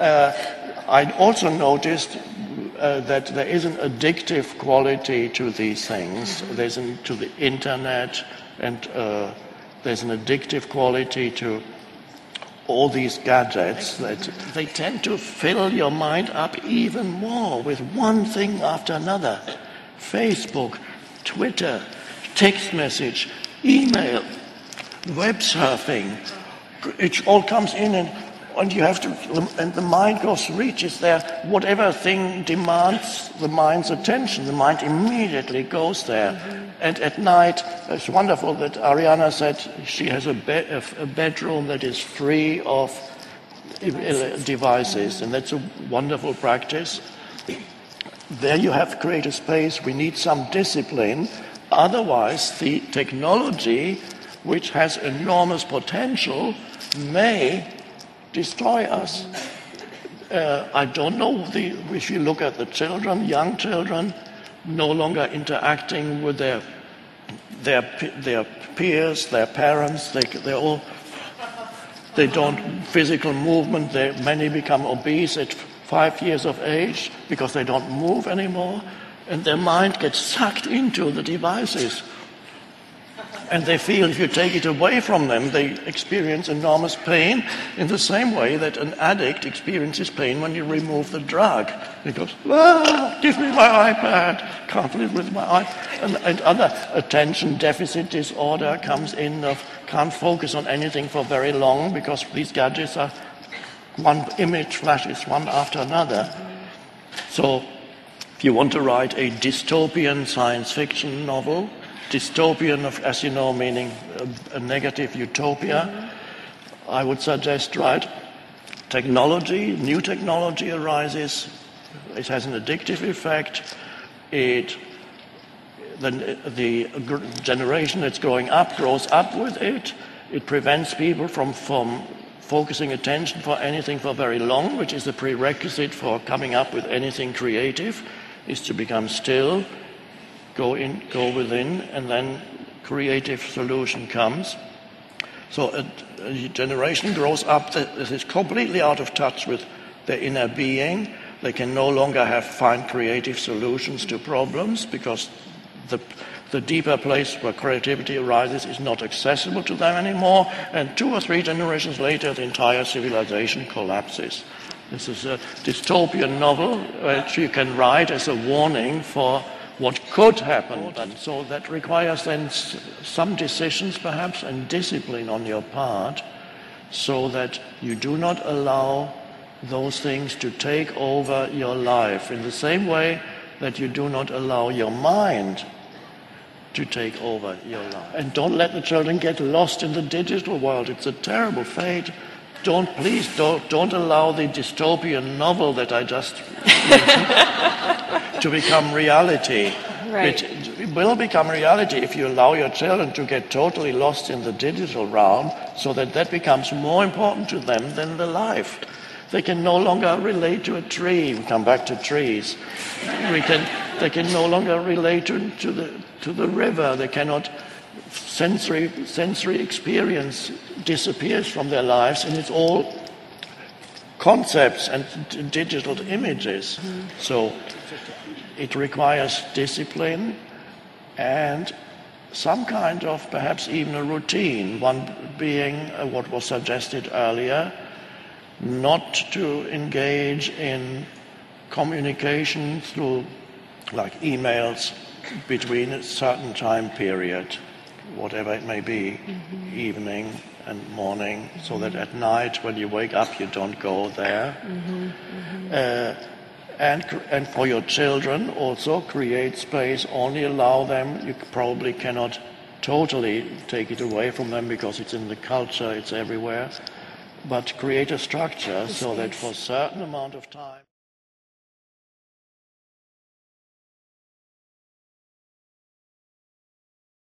I also noticed that there is an addictive quality to these things. There's to the internet, and there's an addictive quality to all these gadgets that they tend to fill your mind up even more with one thing after another. Facebook, Twitter, text message, email, web surfing. It all comes in, and you have to, and the mind reaches there. Whatever thing demands the mind's attention, the mind immediately goes there. And at night, it's wonderful that Ariana said she has a bedroom that is free of devices, and that's a wonderful practice. There you have to create a space. We need some discipline. Otherwise, the technology, which has enormous potential, may destroy us. I don't know, if you look at the children, young children, no longer interacting with their peers, their parents, they don't physical movement. Many become obese at 5 years of age because they don't move anymore, and their mind gets sucked into the devices. And they feel if you take it away from them, they experience enormous pain in the same way that an addict experiences pain when you remove the drug. He goes, give me my iPad, can't live with my iPad. And other attention deficit disorder comes in, can't focus on anything for very long because these gadgets are, one image flashes one after another. So if you want to write a dystopian science fiction novel, dystopian, as you know, meaning a negative utopia, I would suggest write technology. New technology arises. It has an addictive effect. The generation that's growing up grows up with it. It prevents people from focusing attention for anything for very long, which is the prerequisite for coming up with anything creative, is to become still, go within, and then creative solution comes. So a generation grows up that is completely out of touch with their inner being. They can no longer find creative solutions to problems because the deeper place where creativity arises is not accessible to them anymore, and 2 or 3 generations later the entire civilization collapses. This is a dystopian novel which you can write as a warning for what could happen. And so that requires then some decisions perhaps and discipline on your part, so that you do not allow those things to take over your life in the same way that you do not allow your mind to take over your life. And don't let the children get lost in the digital world. It's a terrible fate. Don't allow the dystopian novel that I just mentioned to become reality. Right. It will become reality if you allow your children to get totally lost in the digital realm, so that becomes more important to them than the life. They can no longer relate to a tree. We come back to trees. They can no longer relate to the river. They cannot. Sensory experience disappears from their lives, and it's all concepts and digital images. So it requires discipline and some kind of, perhaps even a routine, one being what was suggested earlier, not to engage in communication through like emails between a certain time period, whatever it may be, evening and morning, so that at night when you wake up you don't go there. And for your children also create space, only allow them. You probably cannot totally take it away from them because it's in the culture, it's everywhere, but create a structure so that for a certain amount of time